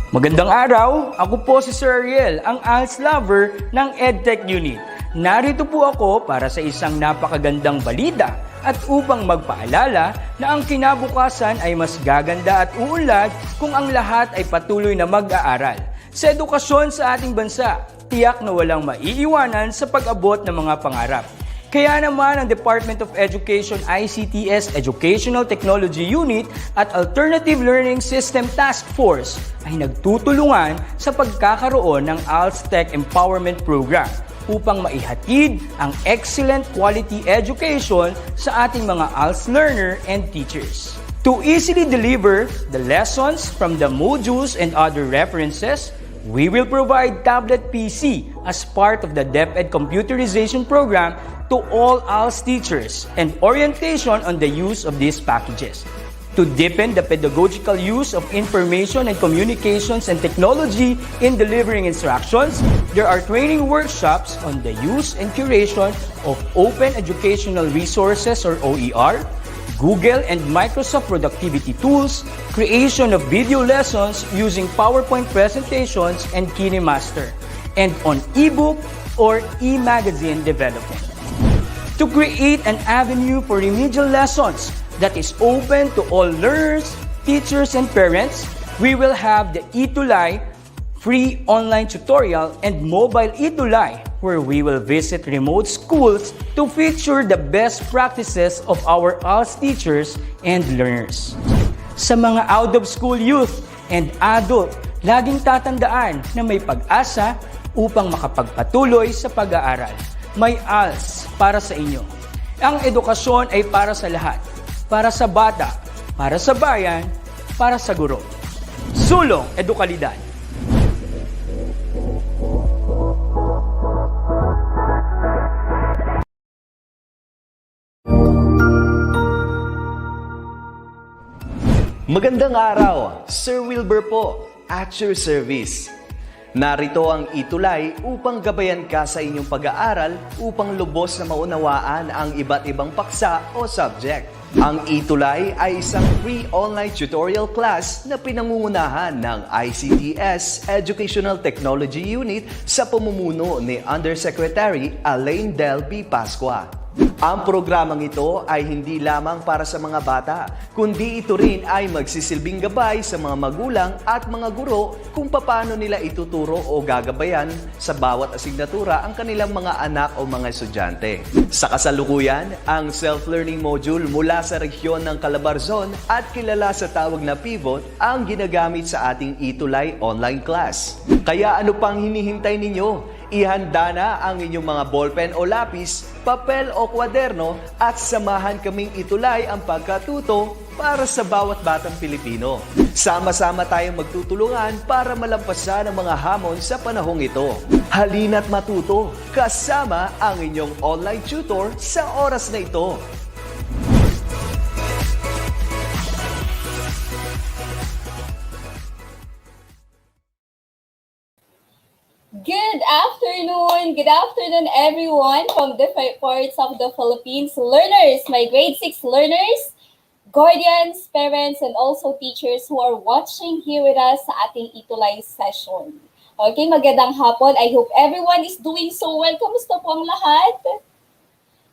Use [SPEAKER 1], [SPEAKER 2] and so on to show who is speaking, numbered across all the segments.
[SPEAKER 1] Magandang araw, ako po si Sir Ariel, ang ALS lover ng Edtech Unit. Narito po ako para sa isang napakagandang balita at upang magpaalala na ang kinabukasan ay mas gaganda at uunlad kung ang lahat ay patuloy na mag-aaral. Sa edukasyon sa ating bansa, tiyak na walang maiiwanan sa pag-abot ng mga pangarap. Kaya naman ang Department of Education ICT's Educational Technology Unit at Alternative Learning System Task Force ay nagtutulungan sa pagkakaroon ng ALS Tech Empowerment Program upang maihatid ang excellent quality education sa ating mga ALS learner and teachers. To easily deliver the lessons from the modules and other references, we will provide tablet PC as part of the DepEd computerization program to all ALS teachers and orientation on the use of these packages. To deepen the pedagogical use of information and communications and technology in delivering instructions, there are training workshops on the use and curation of open educational resources or OER, Google and Microsoft productivity tools, creation of video lessons using PowerPoint presentations and KineMaster, and on ebook or e-magazine development. To create an avenue for remedial lessons that is open to all learners, teachers, and parents, we will have the ETUlay free online tutorial and mobile ETUlay, where we will visit remote schools to feature the best practices of our ALS teachers and learners. Sa mga out-of-school youth and adult, laging tatandaan na may pag-asa upang makapagpatuloy sa pag-aaral. May ALS para sa inyo. Ang edukasyon ay para sa lahat. Para sa bata, para sa bayan, para sa guro. Sulong Edukalidad.
[SPEAKER 2] Magandang araw, Sir Wilbur po, at your service. Narito ang ETUlay upang gabayan ka sa inyong pag-aaral upang lubos na maunawaan ang iba't ibang paksa o subject. Ang ETUlay ay isang free online tutorial class na pinangungunahan ng ICT's Educational Technology Unit sa pamumuno ni Undersecretary Elaine Del B. Pascua. Ang programang ito ay hindi lamang para sa mga bata, kundi ito rin ay magsisilbing gabay sa mga magulang at mga guro kung paano nila ituturo o gagabayan sa bawat asignatura ang kanilang mga anak o mga estudyante. Sa kasalukuyan, ang self-learning module mula sa rehiyon ng Calabarzon at kilala sa tawag na pivot ang ginagamit sa ating ETUlay online class. Kaya ano pang hinihintay ninyo? Ihanda na ang inyong mga ballpen o lapis, papel o kwaderno at samahan kaming itulay ang pagkatuto para sa bawat batang Pilipino. Sama-sama tayong magtutulungan para malampasan ang mga hamon sa panahong ito. Halina't matuto kasama ang inyong online tutor sa oras na ito.
[SPEAKER 3] Good afternoon everyone from different parts of the Philippines. Learners, my grade 6 learners, guardians, parents, and also teachers who are watching here with us sa ating ETUlay session. Okay, magandang hapon. I hope everyone is doing so well. Kamusta po ang lahat?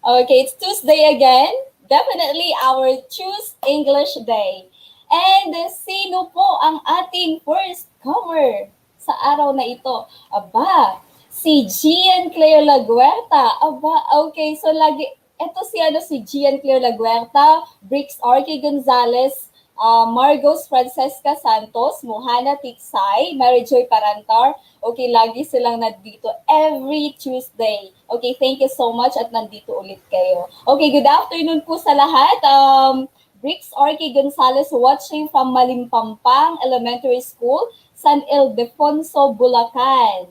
[SPEAKER 3] Okay, it's Tuesday again. Definitely our Choose English Day. And sino po ang ating first comer sa araw na ito? Aba, si Gian Claire Laguerta. Aba, okay. So, ito si Gian Claire Laguerta, Brix Arky Gonzalez, Margos Francesca Santos, Mohana Tiksay, Mary Joy Parantar. Okay, lagi silang nandito every Tuesday. Okay, thank you so much at nandito ulit kayo. Okay, good afternoon po sa lahat. Brix Arky Gonzalez watching from Malimpampang Elementary School, San Ildefonso, Bulacan.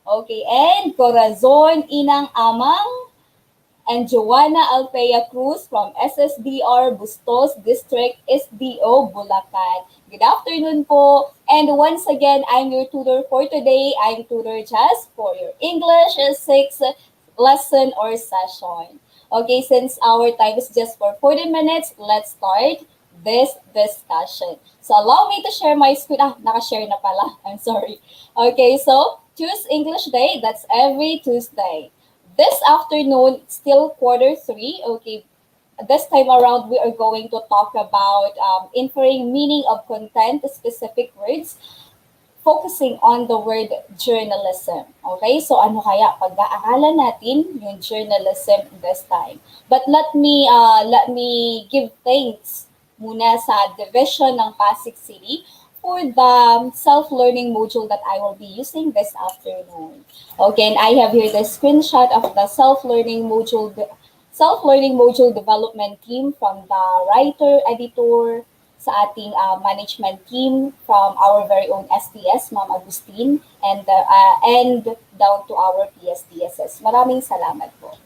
[SPEAKER 3] Okay, and Corazon Inang Amang and Joanna Alpea Cruz from SSDR Bustos District, SDO, Bulacan. Good afternoon po. And once again, I'm your tutor for today. I'm Tutor Jazz for your English 6 lesson or session. Okay, since our time is just for 40 minutes, let's start this discussion. So allow me to share my screen. Naka-share na pala. I'm sorry. Okay, so choose English Day. That's every Tuesday. This afternoon, still quarter 3. Okay, this time around, we are going to talk about inferring meaning of content-specific words, focusing on the word journalism. Okay, so ano kaya pag-aaralan natin yung journalism this time? But let me give thanks muna sa division ng Pasig City for the self-learning module that I will be using this afternoon. Okay, and I have here the screenshot of the self-learning module development team from the writer, editor, sa ating management team, from our very own STS, Ma'am Agustin, and down to our PSTSS. Maraming salamat po.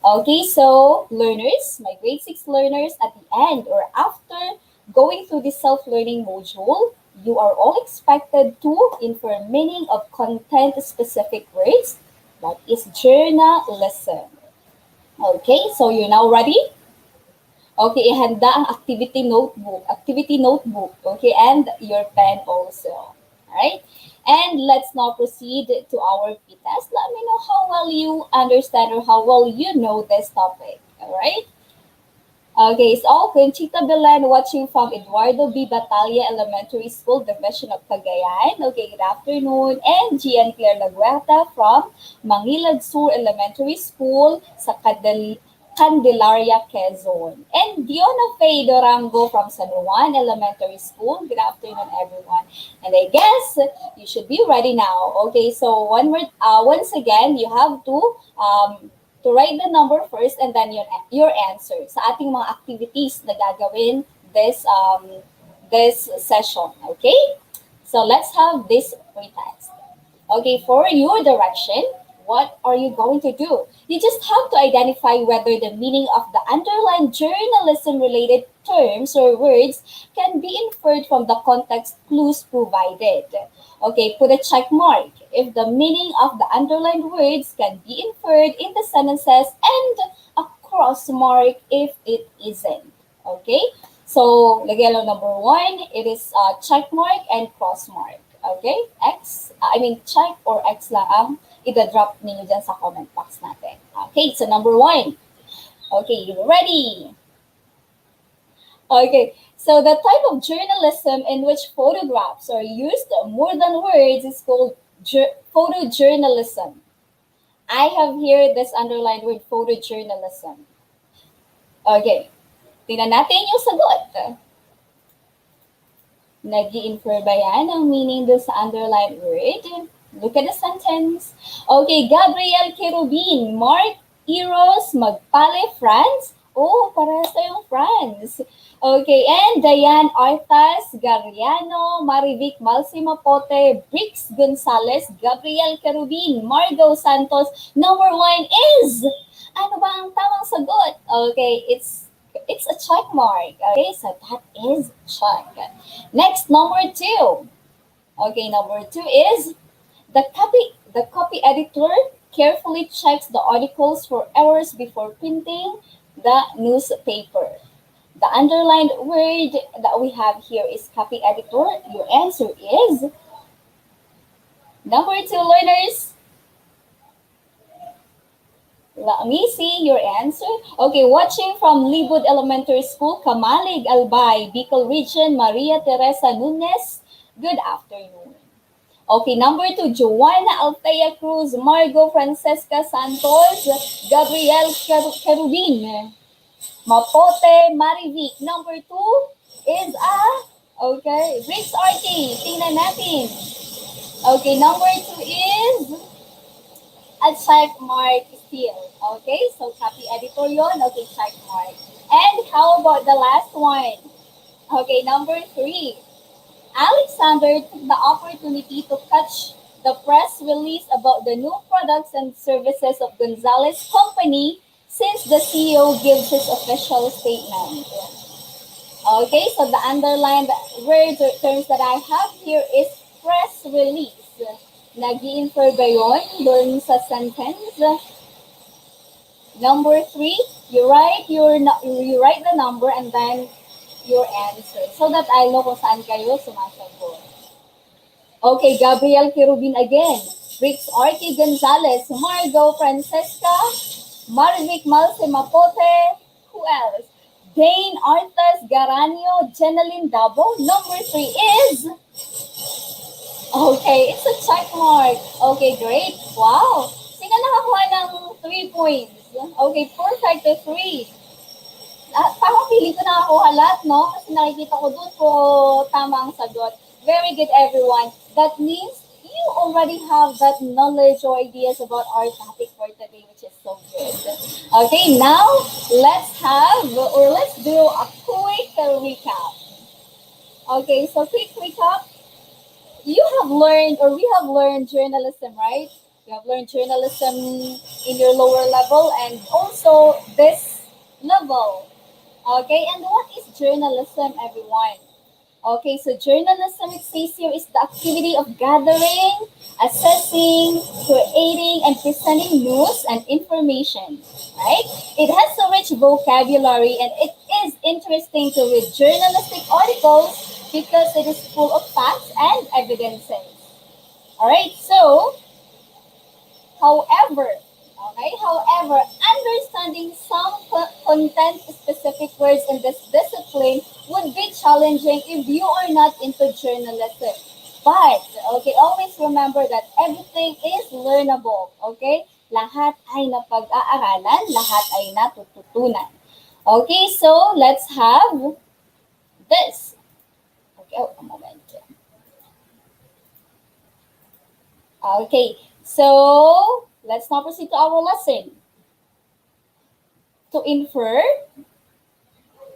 [SPEAKER 3] Okay, so learners, my grade 6 learners, at the end or after going through the self-learning module, you are all expected to infer meaning of content-specific words, that is journalism. Okay, so you're now ready? Okay, ihanda ang activity notebook, okay, and your pen also. Alright? And let's now proceed to our PTEST. Let me know how well you understand or how well you know this topic. Alright? Okay, so Conchita Belen watching from Eduardo B. Batalla Elementary School, Division of Cagayan. Okay, good afternoon. And Gian Claire Laguerta from Mangilad Sur Elementary School sa Candelaria, Quezon. And Diona Faye Dorango from San Juan Elementary School. Good afternoon, everyone. And I guess you should be ready now. Okay, so once again, you have to write the number first and then your answer sa ating mga activities na gagawin this session. Okay? So let's have this pretest. Okay, for your direction, what are you going to do? You just have to identify whether the meaning of the underlying journalism-related terms or words can be inferred from the context clues provided. Okay, put a check mark if the meaning of the underlined words can be inferred in the sentences and a cross mark if it isn't. Okay, so lagyan lang number 1, it is check mark and cross mark. Okay, check or X lang ang i-drop ninyo dyan sa comment box natin. Okay, so number 1. Okay, you ready? Okay, so the type of journalism in which photographs are used more than words is called photojournalism. I have here this underlined word, photojournalism. Okay, tingnan natin yung sagot. Nag-i-infer ba yan ang meaning doon sa underlined word? Look at the sentence. Okay, Gabriel Kerubin, Mark Eros Magpale, France. Oh, parehas tayong France. Okay, and Diane Arthas Gariano, Marivic Malsimapote, Brix Gonzalez, Gabriel Kerubin, Margo Santos. Number 1 is, ano ba ang tamang sagot? Okay, it's a check mark. Okay, so that is check. Next, number 2. Okay, number 2 is the copy editor carefully checks the articles for errors before printing the newspaper. The underlined word that we have here is copy editor. Your answer is number 2, learners. Let me see your answer. Okay, watching from Libud Elementary School, Kamalig Albay, Bicol Region, Maria Teresa Nunez. Good afternoon. Okay, number 2, Joanna Althea Cruz, Margo Francesca Santos, Gabriel Kerubin, Mapote Marivic. Number 2 is okay, Briggs RT. Tingnan natin. Okay, number 2 is a check mark still. Okay, so copy editor yon. Okay, check mark. And how about the last one? Okay, number 3. Alexander took the opportunity to catch the press release about the new products and services of Gonzalez Company since the CEO gives his official statement. Okay, so the underlined words or terms that I have here is press release. Nag-i-infer ba yun dun sa sentence? Number 3, you write the number and then your answer so that I know kung saan kayo sumasagot. Okay, Gabriel Kirubin again. Rix Archie Gonzalez, Margo Francesca, Marvic Malce Mapote, who else? Dane Artas Garanio, Jeneline Dabo. Number 3 is... Okay, it's a check mark. Okay, great. Wow. Sino nakakuha ng 3 points? Okay, perfect to 3. Parang feeling ko nakakuha lahat, no? Kasi nakikita ko doon po tama ang sagot. Very good, everyone. That means you already have that knowledge or ideas about our topic for today, which is so good. Okay, now let's do a quick recap. Okay, so quick recap. You have learned, or we have learned journalism, right? You have learned journalism in your lower level and also this level. Okay, and what is journalism, everyone? Okay, so journalism, it says here, is the activity of gathering, assessing, creating, and presenting news and information, right? It has a rich vocabulary and it is interesting to read journalistic articles because it is full of facts and evidences. All right, so, however, understanding some content-specific words in this discipline would be challenging if you are not into journalism. But, okay, always remember that everything is learnable, okay? Lahat ay napag-aaralan, lahat ay natututunan. Okay, so let's have this. Okay, a moment. Okay, so let's now proceed to our lesson. To infer,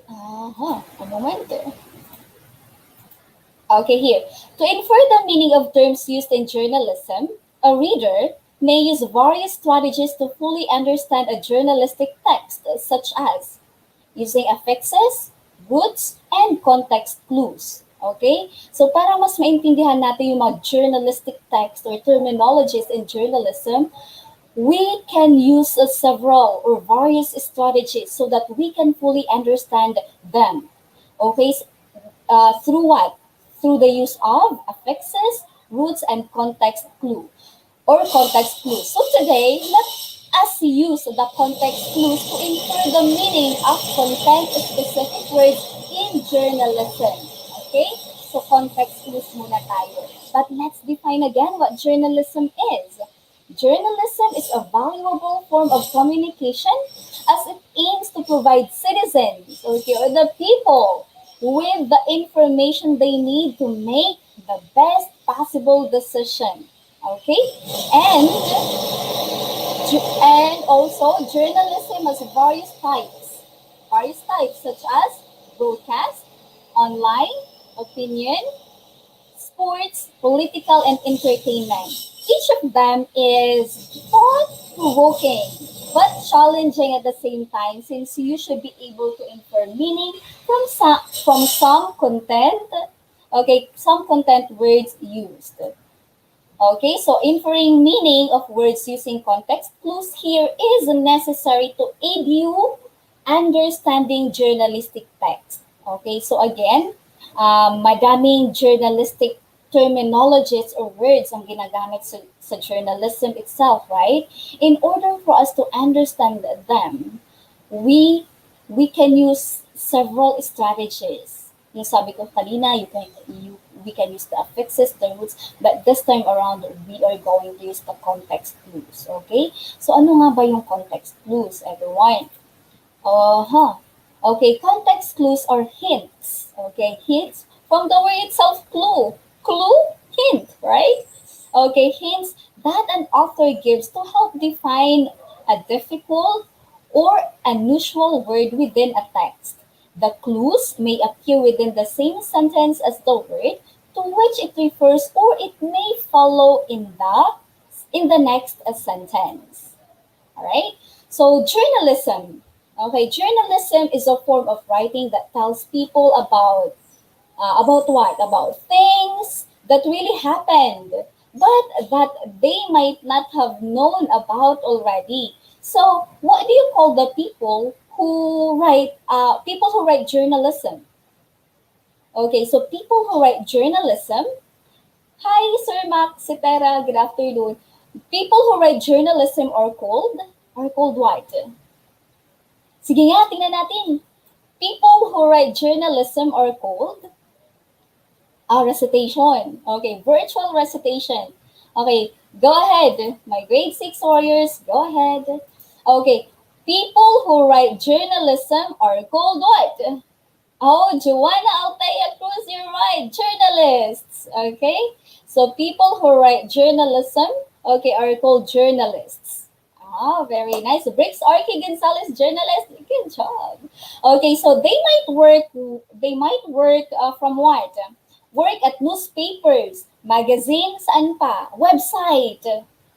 [SPEAKER 3] a moment. Okay, here. To infer the meaning of terms used in journalism, a reader may use various strategies to fully understand a journalistic text, such as using affixes, roots, and context clues. Okay? So para mas maintindihan natin yung mga journalistic text or terminologies in journalism, we can use several or various strategies so that we can fully understand them. Okay? Through what? Through the use of affixes, roots, and context clues. So today, let us use the context clues to infer the meaning of content-specific words in journalism. Okay? So context clues muna tayo. But let's define again what journalism is. Journalism is a valuable form of communication as it aims to provide citizens, okay, or the people with the information they need to make the best possible decision. Okay? And also, journalism has various types. Such as broadcast, online, opinion, sports, political, and entertainment. Each of them is thought-provoking but challenging at the same time, since you should be able to infer meaning from some content, okay, some content words used. Okay, so inferring meaning of words using context clues here is necessary to aid you understanding journalistic text. Okay, so again, madaming journalistic terminologies or words ang ginagamit sa journalism itself, right? In order for us to understand them, we can use several strategies. Yung sabi ko kanina, we can use the affixes, the roots, but this time around, we are going to use the context clues, okay? So ano nga ba yung context clues, everyone? Okay, context clues are hints, okay? Hints from the word itself, clue. Clue, hint, right? Okay, hints that an author gives to help define a difficult or unusual word within a text. The clues may appear within the same sentence as the word to which it refers, or it may follow in the next sentence. All right? So journalism. Okay, journalism is a form of writing that tells people about what? About things that really happened, but that they might not have known about already. So, what do you call the people who write journalism? Okay, so people who write journalism. Hi, Sir Max Sitera. Good afternoon. People who write journalism are called what? Sige nga, tingnan natin. People who write journalism are called recitation. Okay, virtual recitation. Okay, go ahead. My grade 6 warriors, go ahead. Okay, people who write journalism are called what? Oh, Joanna Altea Cruz, you're right. Journalists. Okay, so people who write journalism, okay, are called journalists. Ah, very nice. Bricks Archie Gonzalez, journalist. Good job. Okay, so they might work. From what? Work at newspapers, magazine, saan pa? Website,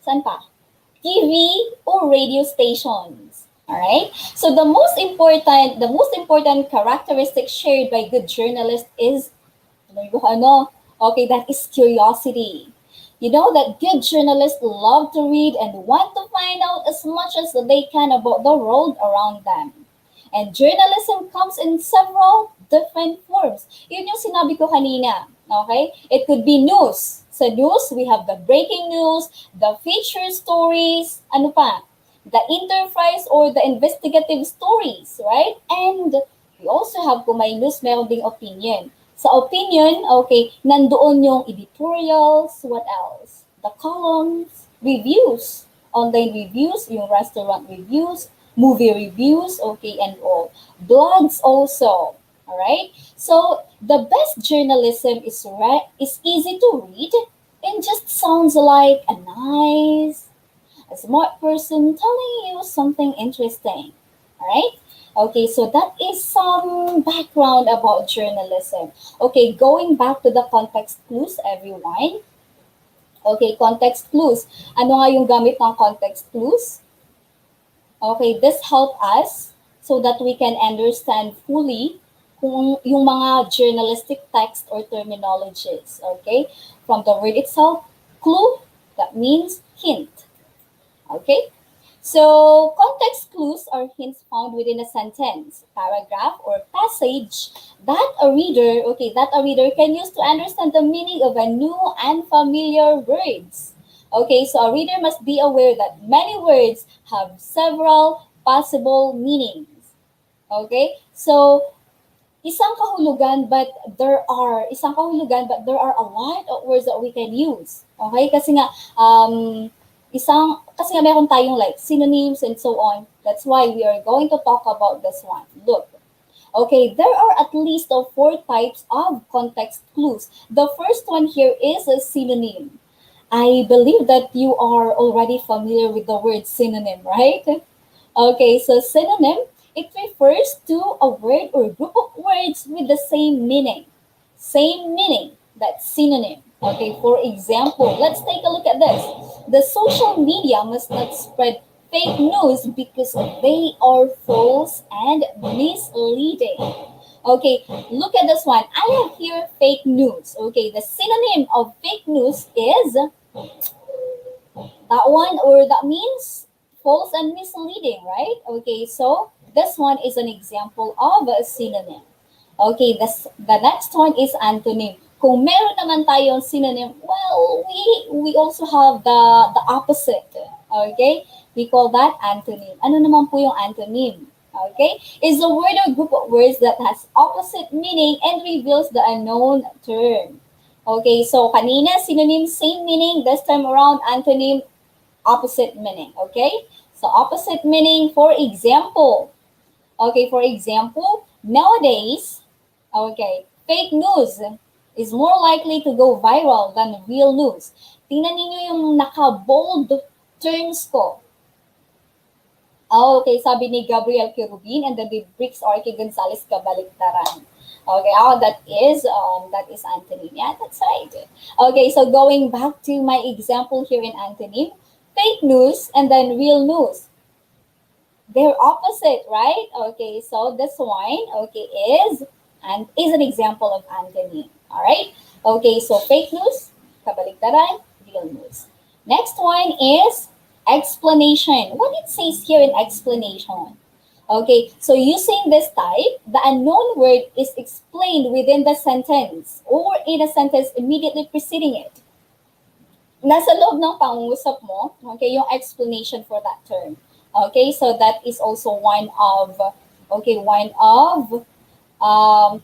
[SPEAKER 3] saan pa? TV or radio stations. All right. So the most important characteristic shared by good journalists is that is curiosity. You know that good journalists love to read and want to find out as much as they can about the world around them. And journalism comes in several different forms. Yun yung sinabi ko kanina. Okay? It could be news. Sa news, we have the breaking news, the feature stories, ano pa? The enterprise or the investigative stories, right? And we also have, kung may news, meron ding opinion. Sa opinion, okay, nandoon yung editorials, what else? The columns, reviews, online reviews, yung restaurant reviews, movie reviews, okay, and all. Blogs also, all right? So, the best journalism is easy to read and just sounds like a smart person telling you something interesting, all right? Okay, so that is some background about journalism. Okay, going back to the context clues, everyone. Okay, context clues. Ano nga yung gamit ng context clues? Okay, this help us so that we can understand fully kung yung mga journalistic text or terminologies. Okay, from the word itself, clue, that means hint. Okay, so context clues are hints found within a sentence, paragraph, or passage that a reader can use to understand the meaning of a new and familiar words. Okay, so a reader must be aware that many words have several possible meanings. Okay, so isang kahulugan but there are a lot of words that we can use. Okay, kasi nga meron tayong like synonyms and so on. That's why we are going to talk about this one. Look. Okay, there are at least 4 types of context clues. The first one here is a synonym. I believe that you are already familiar with the word synonym, right? Okay, so synonym, it refers to a word or group of words with the same meaning. Same meaning, that's synonym. Okay, for example, let's take a look at this. The social media must not spread fake news because they are false and misleading. Okay, look at this one. I have here fake news. Okay, the synonym of fake news is that one, or that means false and misleading, right? Okay, so this one is an example of a synonym. Okay, the next one is antonym. Kung meron naman tayong synonym, well, we also have the opposite. Okay, we call that antonym. Ano naman po yung antonym? Okay, is a word or group of words that has opposite meaning and reveals the unknown term. Okay, so kanina synonym, same meaning. This time around, antonym, opposite meaning. Okay, so opposite meaning, for example. Okay, for example, nowadays, okay, fake news is more likely to go viral than real news. Tingnan ninyo yung naka-bold terms ko. Okay, sabi ni Gabriel Kirubin and then the Bricks Archie Gonzalez kabaliktaran. Okay, that is antonym. Yeah, that's right. Okay, so going back to my example here in antonym, fake news and then real news. They're opposite, right? Okay, so this one, okay, is an example of antonym. All right? Okay, so fake news, kabaliktaran, real news. Next one is explanation. What it says here in explanation? Okay, so using this type, the unknown word is explained within the sentence or in a sentence immediately preceding it. Nasa loob ng pangungusap mo, okay, yung explanation for that term. Okay, so that is also one of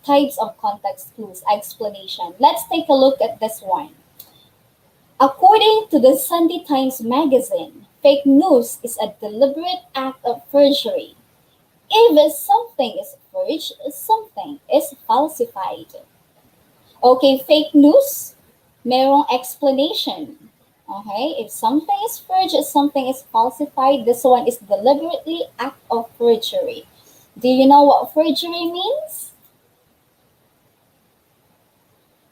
[SPEAKER 3] types of context clues, explanation. Let's take a look at this one. According to the Sunday Times magazine, fake news is a deliberate act of forgery. If something is forged, something is falsified. Okay, fake news, merong explanation. Okay, if something is forged, something is falsified, this one is deliberately act of forgery. Do you know what forgery means?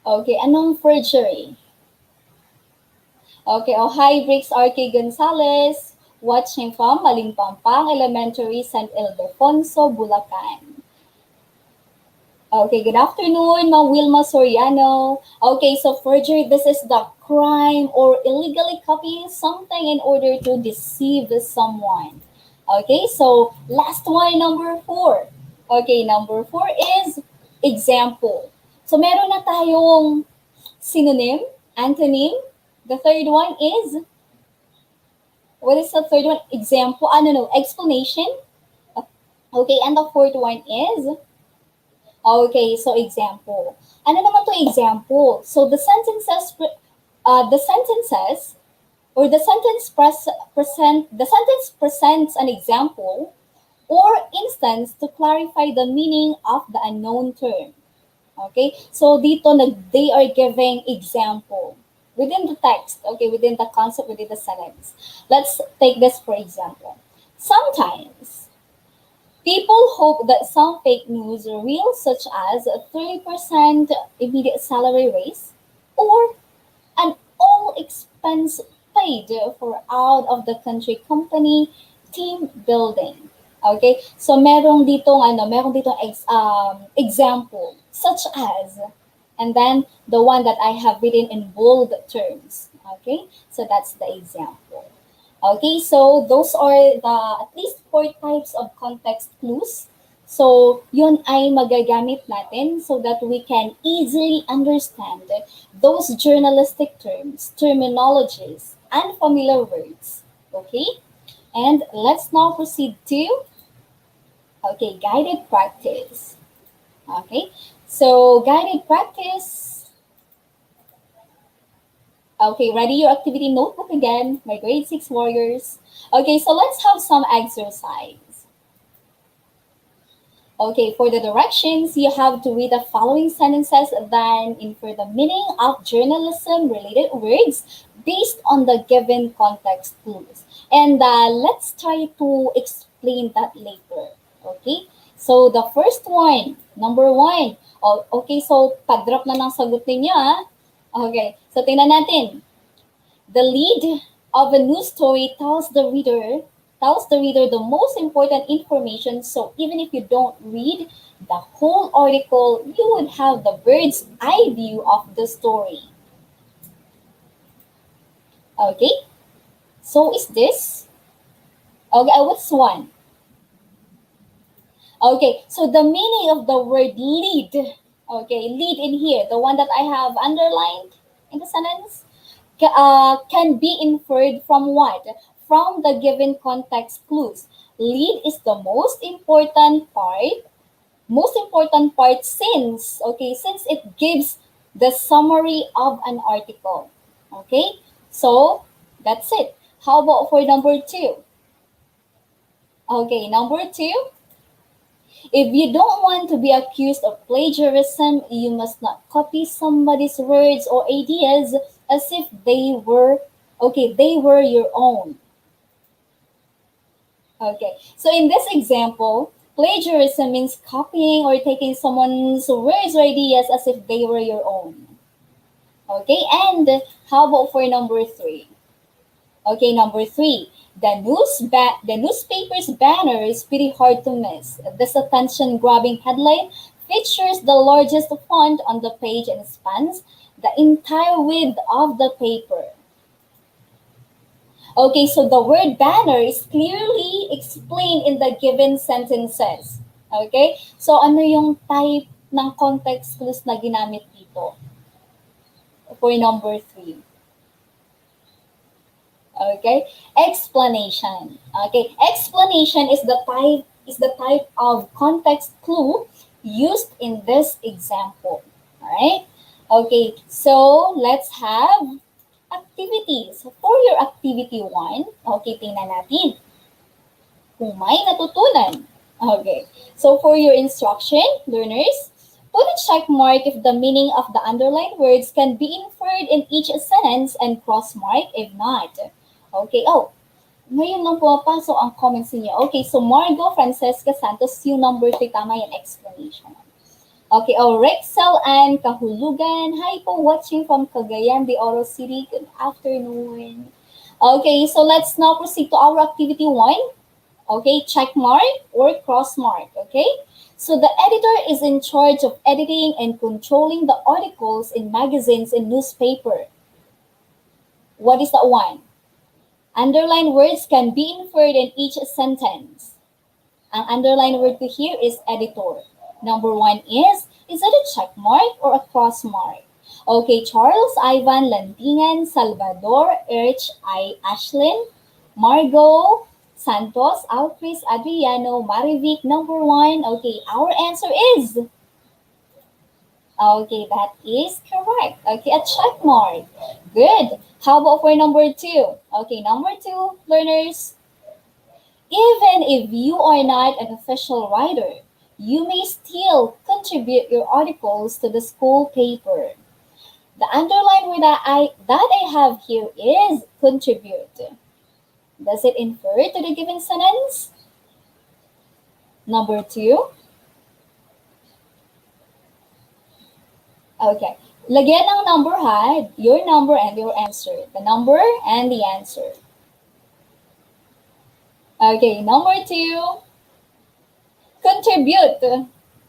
[SPEAKER 3] Okay, anong forgery? Okay, oh hi, Briggs R.K. Gonzalez, watching from Malimpampang Elementary, San Ildefonso, Bulacan. Okay, good afternoon, Ma'am Wilma Soriano. Okay, so forgery, this is the crime or illegally copying something in order to deceive someone. Okay, so last one, number 4. Okay, number 4 is example. So meron na tayong synonym, antonym. The third one is, what is the third one? Example, explanation. Okay, and the fourth one is, okay, so example. Ano naman to example? So the sentences presents an example or instance to clarify the meaning of the unknown term. Okay, so dito they are giving example within the text, okay, within the concept, within the sentence. Let's take this for example. Sometimes people hope that some fake news are real, such as a 30% immediate salary raise or an all expense paid for out of the country company team building. Okay? So merong ditong example such as, and then the one that I have written in bold terms. Okay? So that's the example. Okay, so those are the at least 4 types of context clues. So yun ay magagamit natin so that we can easily understand those journalistic terms, terminologies, and familiar words. Okay? And let's now proceed to, okay, guided practice. Okay, so guided practice. Okay, ready your activity notebook again, my grade 6 warriors. Okay, so let's have some exercise. Okay, for the directions, you have to read the following sentences, then infer the meaning of journalism-related words based on the given context clues. And let's try to explain that later. Okay, so the first one, number 1. Oh, okay, so pag-drop na ng sagot ninyo, ha? Okay, so tingnan natin. The lead of a news story tells the reader the most important information. So even if you don't read the whole article, you would have the bird's eye view of the story. Okay, so is this? Okay, what's one? Okay, so the meaning of the word lead, okay, lead in here, the one that I have underlined in the sentence, can be inferred from what? From the given context clues. Lead is the most important part since it gives the summary of an article. Okay, so that's it. How about for number 2? Okay, number 2. If you don't want to be accused of plagiarism, you must not copy somebody's words or ideas as if they were your own. Okay, so in this example, plagiarism means copying or taking someone's words or ideas as if they were your own. Okay, and how about for number 3? Okay, number 3. The newspaper's banner is pretty hard to miss. This attention-grabbing headline features the largest font on the page and spans the entire width of the paper. Okay, so the word banner is clearly explained in the given sentences. Okay? So ano yung type ng context clues na ginamit dito? For number 3. Okay? Explanation. Okay, explanation is the type of context clue used in this example. All right? Okay, so let's have activities. For your activity 1, okay, tingnan natin kung may natutunan. Okay, so for your instruction, learners, put a check mark if the meaning of the underlined words can be inferred in each sentence and cross mark if not. Okay, ngayon lang pumapasok ang comments niyo. Okay, so Margo Francesca Santos, yung number 3, tama yung explanation. Okay, Rexel and Kahulugan. Hi po, watching from Cagayan de Oro City. Good afternoon. Okay, so let's now proceed to our activity 1. Okay, check mark or cross mark. Okay, so the editor is in charge of editing and controlling the articles in magazines and newspaper. What is that one? Underlined words can be inferred in each sentence. Ang underlined word ko here is editor. Number 1 is it a check mark or a cross mark? Okay, Charles, Ivan, Landingan, Salvador, Ashlyn, Margot, Santos, Alcris, Adriano, Marivic, number 1. Okay, our answer is... Okay, that is correct. Okay, a check mark. Good. How about for number 2? Okay, number 2, learners. Even if you are not an official writer, you may still contribute your articles to the school paper. The underlined word that I have here is contribute. Does it infer to the given sentence? Number 2. Okay. Lagyan ng number ha, your number and your answer. The number and the answer. Okay, number 2. Contribute.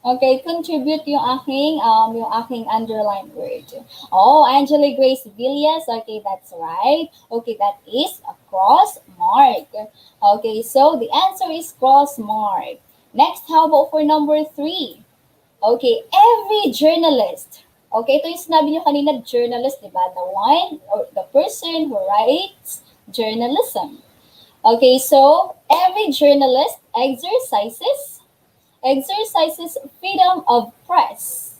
[SPEAKER 3] Okay, contribute yung aking underlined word. Oh, Angela Grace Villas. Okay, that's right. Okay, that is a cross mark. Okay, so the answer is cross mark. Next, how about for number 3? Okay, every journalist. Okay, ito yung sinabi nyo kanina, journalist, di ba? The one or the person who writes journalism. Okay, so every journalist exercises freedom of press.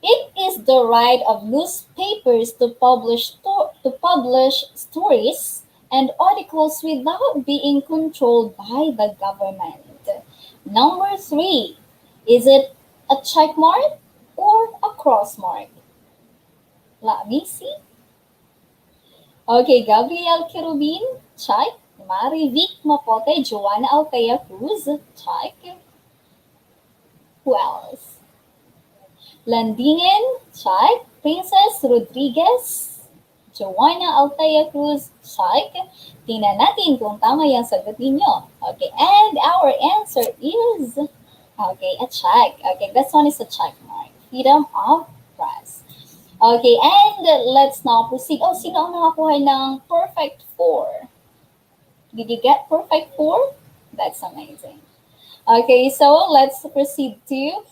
[SPEAKER 3] It is the right of newspapers to publish stories and articles without being controlled by the government. Number 3, is it a check mark or a cross mark? Let me see. Okay, Gabriel Kirubin, check. Marivic Mapote, Joanna Alcaya Cruz, check. Who else? Landingen, check. Princess Rodriguez, Joanna Alcaya Cruz, check. Tingnan natin kung tama yung sagot ninyo. Okay, and our answer is, okay, a check. Okay, this one is a check mark. Freedom of press. Okay, and let's now proceed. Oh, sino ang nakakuha ng perfect 4? Did you get perfect 4? That's amazing. Okay, so let's proceed to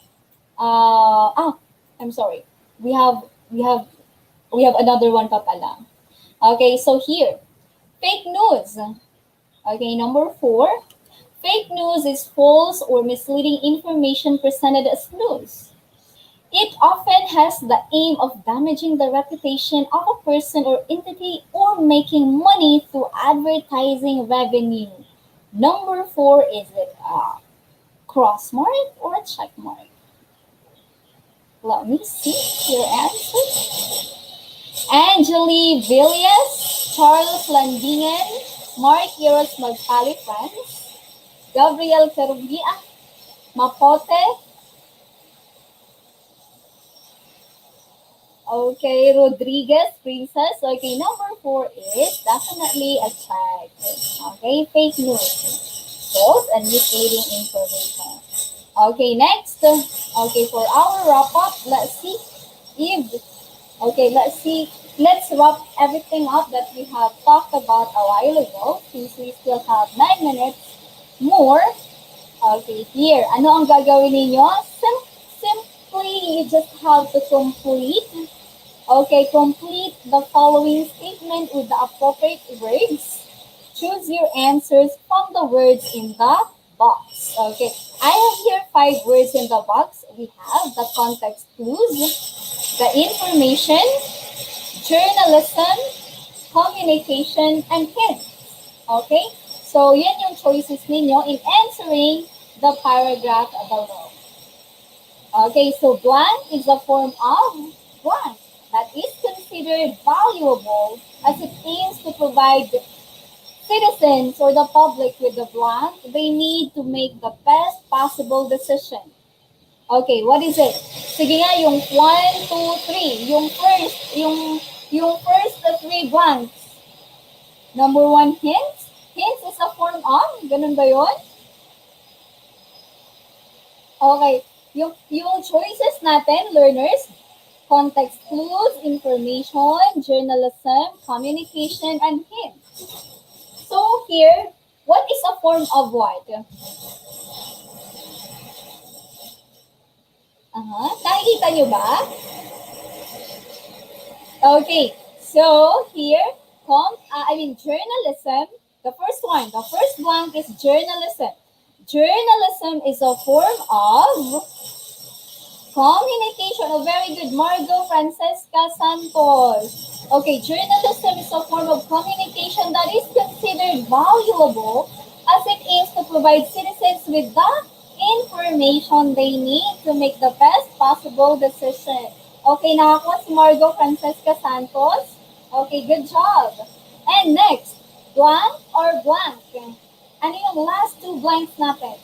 [SPEAKER 3] I'm sorry. We have another one pa pala. Okay, so here, fake news. Okay, number 4. Fake news is false or misleading information presented as news. It often has the aim of damaging the reputation of a person or entity or making money through advertising revenue. Number 4, is it a cross mark or a check mark? Let me see your answer. Angeli Villas, Charles Landingen, Mark Eros Magpali France, Gabriel Carubia, Mapote, okay, Rodriguez, Princess. Okay, number 4 is definitely a check. Okay, fake news. False and misleading information. Okay, next. Okay, for our wrap-up, let's see if Okay, let's see. Let's wrap everything up that we have talked about a while ago since we still have 9 minutes more. Okay, here. Ano ang gagawin ninyo? Simply, you just have to complete. Okay, complete the following statement with the appropriate words. Choose your answers from the words in the box. Okay, I have here 5 words in the box. We have the context clues, the information, journalism, communication, and hints. Okay? So, yan yung choices ninyo in answering the paragraph below. Okay, so blank is a form of blank that is considered valuable as it aims to provide citizens or the public with the blank they need to make the best possible decision. Okay, what is it? Sige nga, yung 1, 2, 3. Yung first 3 blanks. Number 1, hints. Hints is a form of, ganun ba yun? Okay, yung choices natin, learners, context clues, information, journalism, communication, and hints. So here, what is a form of what? Nakikita nyo ba? Okay, so here, journalism, the first blank is journalism. Journalism is a form of communication. Oh, very good, Margo Francesca Santos. Okay, journalism is a form of communication that is considered valuable as it aims to provide citizens with the information they need to make the best possible decision. Okay, nakakuha si Margo Francesca Santos. Okay, good job. And next, blank or blank? Ano yung last 2 blanks natin?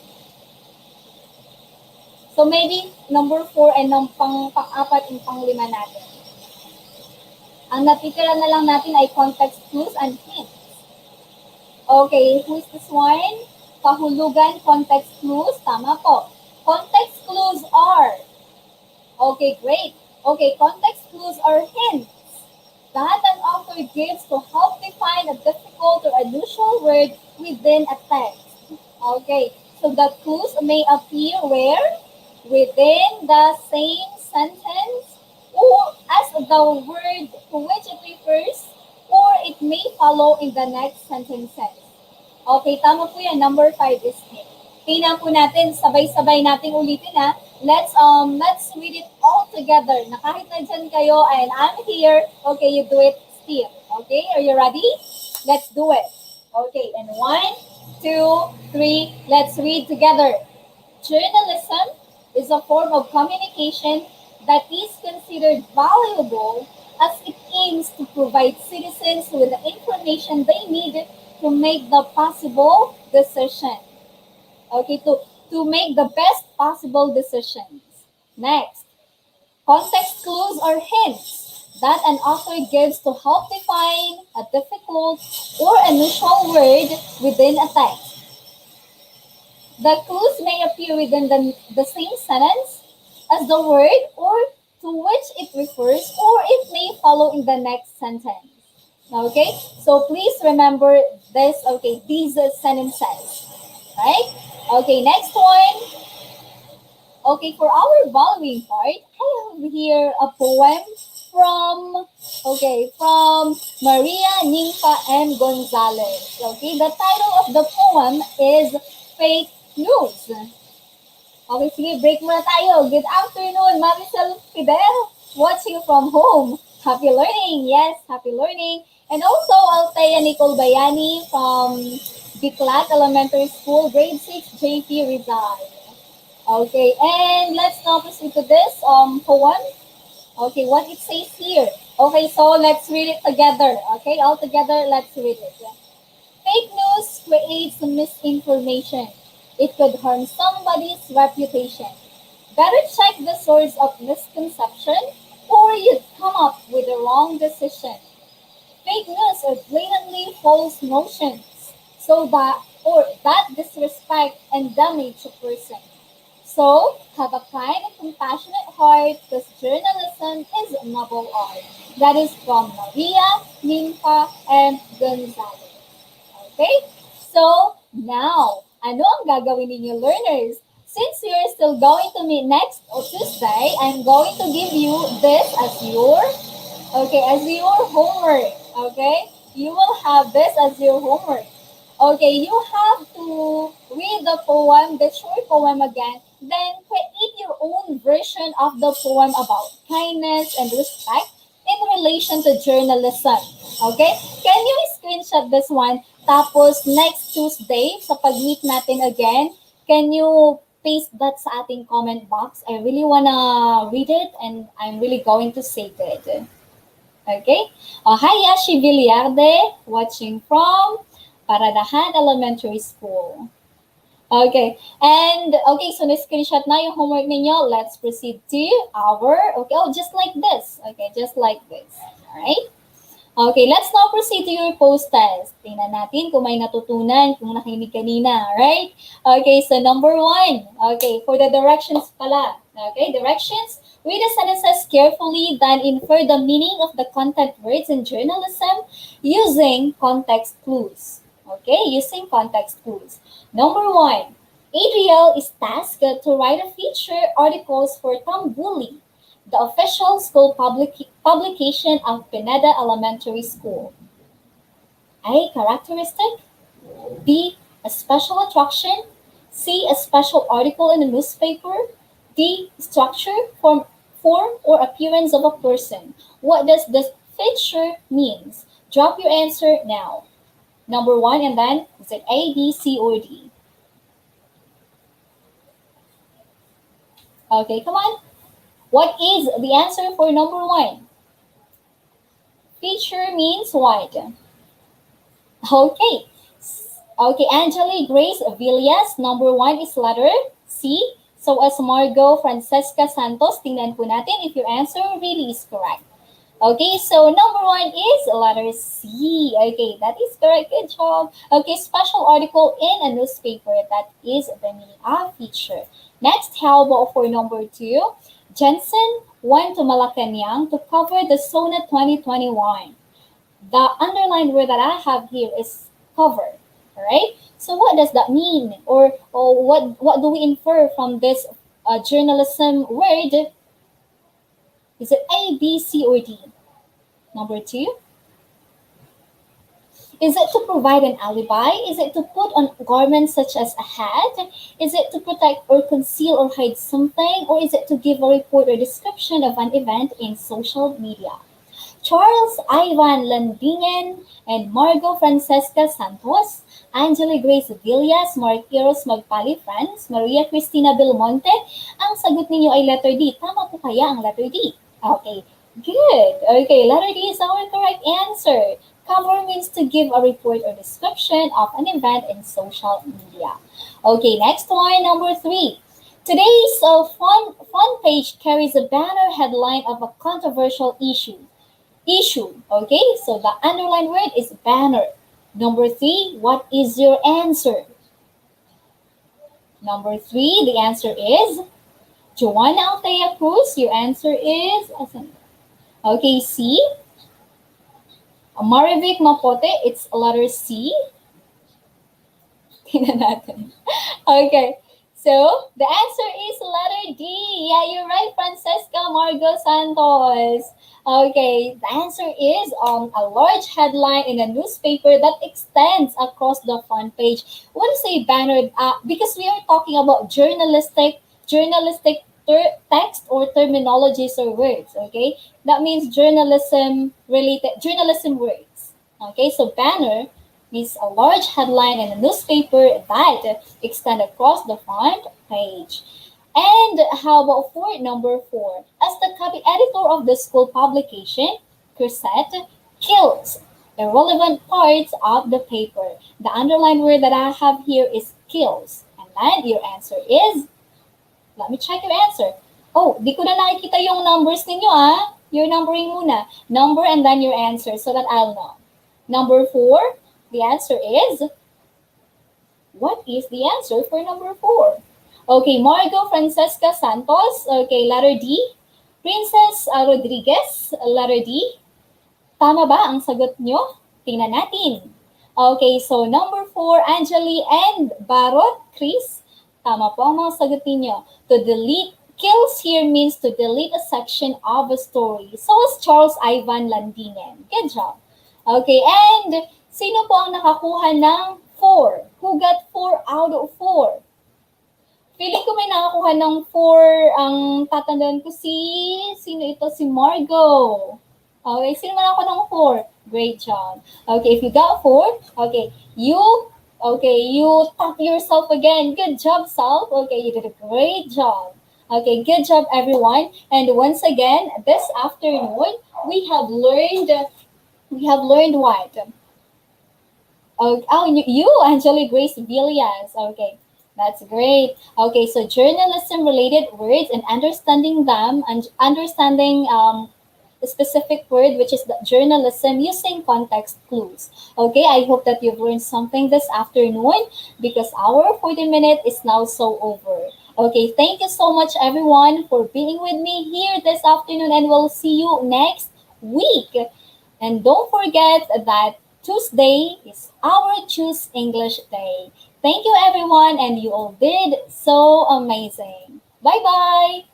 [SPEAKER 3] So maybe number 4 and pang-apat and pang-5 natin. Ang natitira na lang natin ay context clues and hints. Okay, who is this one? Kahulugan, context clues. Tama po. Context clues are. Okay, great. Okay, context clues are hints that an author gives to help define a difficult or unusual word within a text. Okay, so the clues may appear where? Within the same sentence or as the word to which it refers, or it may follow in the next sentences. Okay, tama po yan. Number 5 is hint. Tingnan po natin, sabay-sabay nating ulitin ha. Let's read it all together. Na kahit nandyan kayo and I'm here, okay, you do it still. Okay, are you ready? Let's do it. Okay, and 1, 2, 3, let's read together. Journalism is a form of communication that is considered valuable as it aims to provide citizens with the information they need to make the possible decision. Okay, to make the best possible decisions. Next, context clues or hints that an author gives to help define a difficult or unusual word within a text. The clues may appear within the same sentence as the word or to which it refers, or it may follow in the next sentence. Okay, so please remember this. Okay, these sentences. Right? Okay, next one. Okay, for our valuing part, I have here a poem from Maria Ninfa M. Gonzalez. Okay, the title of the poem is Fake News. Okay, sige, break muna tayo. Good afternoon, Maricel Fidel, watching from home. Happy learning. Yes, happy learning. And also, Althea Nicole Bayani from Biclat Elementary School, grade 6, JP Rizal. Okay, and let's now proceed to this poem. Okay, what it says here. Okay, so let's read it together. Okay, all together, let's read it. Fake news creates misinformation. It could harm somebody's reputation. Better check the source of misconception, or you'd come up with a wrong decision. Fake news are blatantly false notions, that disrespect and damage a person. So, have a kind and compassionate heart because journalism is a noble art. That is from Maria, Ninfa, and Gonzalo. Okay? So, now, ano ang gagawin ninyo learners? Since you're still going to meet next Tuesday, I'm going to give you this as your homework. Okay? You will have this as your homework. Okay, you have to read the poem, the short poem again, then create your own version of the poem about kindness and respect in relation to journalism. Okay? Can you screenshot this one? Tapos next Tuesday, sa pag-meet natin again, can you paste that sa ating comment box? I really wanna read it and I'm really going to save it. Okay? Hi, Yashi Villarde, watching from Paradahan Elementary School. Okay. And, okay, so na-screenshot na yung homework ninyo. Let's proceed to just like this. Okay, just like this. Alright? Okay, let's now proceed to your post-test. Tingnan natin kung may natutunan, kung nakinig kanina. Alright? Okay, so number 1. Okay, for the directions pala. Okay, directions. Read the sentences carefully, then infer the meaning of the content words in journalism using context clues. Okay, using context clues. Number 1, Adriel is tasked to write a feature articles for Tambuli, the official school publication of Pineda Elementary School. A, characteristic. B, a special attraction. C, a special article in a newspaper. D, structure, form or appearance of a person. What does this feature means? Drop your answer now. Number 1, and then is it A, B, C, or D? Okay, come on. What is the answer for number 1? Feature means what? Okay. Okay, Angeli Grace Villas, number 1 is letter C. So as Margot Francesca Santos, tingnan po natin if your answer really is correct. Okay, so number 1 is letter C. Okay, that is correct. Good job. Okay, special article in a newspaper. That is the meaning of feature. Next, how about for number 2? Jensen went to Malacanang to cover the SONA 2021. The underlined word that I have here is cover. Alright? So what does that mean? Or what do we infer from this journalism word? Is it A, B, C, or D? Number 2. Is it to provide an alibi? Is it to put on garments such as a hat? Is it to protect or conceal or hide something? Or is it to give a report or description of an event in social media? Charles Ivan Landingen and Margot Francesca Santos, Angela Grace Villas, Mark Eros Magpali France, Maria Cristina Belmonte. Ang sagot ninyo ay letter D. Tama po kaya ang letter D? Okay, good. Okay, letter D is our correct answer. Cover means to give a report or description of an event in social media. Okay, next one, number 3. Today's front page carries a banner headline of a controversial issue. Okay, so the underlined word is banner. Number 3, what is your answer? Number 3, the answer is Joanna Althea Cruz. Your answer is, okay, C. Marivic Mapote, it's letter C. Tingnan natin. Okay, so the answer is letter D. Yeah, you're right, Francesca Margot Santos. Okay, the answer is a large headline in a newspaper that extends across the front page. When you say banner, because we are talking about journalistic text or terminologies or words, okay? That means journalism words. Okay, so banner means a large headline in a newspaper that extend across the front page. And how about for number 4? As the copy editor of the school publication, Crusette kills irrelevant parts of the paper. The underlined word that I have here is kills. And then your answer is, let me check your answer. Oh, di ko na nakikita yung numbers ninyo You're numbering muna. Number and then your answer so that I'll know. Number 4, the answer is, what is the answer for number 4? Okay, Margo Francesca Santos. Okay, letter D. Princess Rodriguez, letter D. Tama ba ang sagot nyo? Tingnan natin. Okay, so number 4, Angeli and Barot, Chris. Tama po ang mga sagot ninyo. To delete, kills here means to delete a section of a story. So is Charles Ivan Landingen. Good job. Okay, and sino po ang nakakuha ng 4? Who got 4 out of 4? Feeling ko may nakakuha ng 4, ang tatandaan ko sino ito? Si Margo. Okay, sino man ako ng 4? Great job. Okay, if you got 4, okay, you tap yourself again. Good job, self. Okay, you did a great job. Okay, good job, everyone. And once again, this afternoon, we have learned what? You, Angela Grace Villas. Okay, that's great. Okay, so journalism-related words and understanding them, and understanding a specific word, which is the journalism, using context clues. Okay, I hope that you've learned something this afternoon, because our 40-minute is now so over. Okay, thank you so much, everyone, for being with me here this afternoon, and we'll see you next week. And don't forget that Tuesday is our Choose English Day. Thank you, everyone, and you all did so amazing. Bye-bye!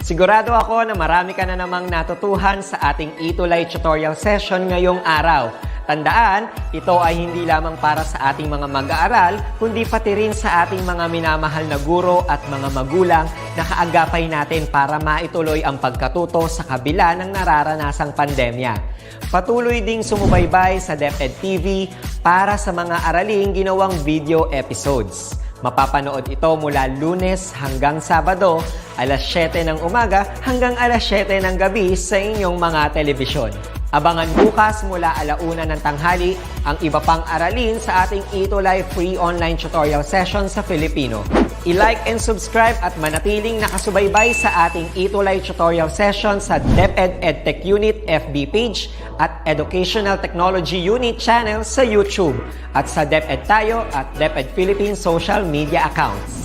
[SPEAKER 4] Sigurado ako na marami ka na namang natutuhan sa ating ETUlay tutorial session ngayong araw. Tandaan, ito ay hindi lamang para sa ating mga mag-aaral, kundi pati rin sa ating mga minamahal na guro at mga magulang na kaagapay natin para maituloy ang pagkatuto sa kabila ng nararanasang pandemya. Patuloy ding sumubaybay sa DepEd TV para sa mga araling ginawang video episodes. Mapapanood ito mula Lunes hanggang Sabado, alas 7 ng umaga hanggang alas 7 ng gabi sa inyong mga telebisyon. Abangan bukas mula 1:00 ng tanghali ang iba pang aralin sa ating ETUlay free online tutorial session sa Filipino. I-like and subscribe at manatiling nakasubaybay sa ating ETUlay tutorial session sa DepEd Edtech Unit FB page at Educational Technology Unit channel sa YouTube at sa DepEd Tayo at DepEd Philippines social media accounts.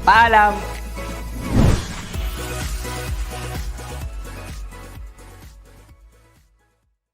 [SPEAKER 4] Paalam!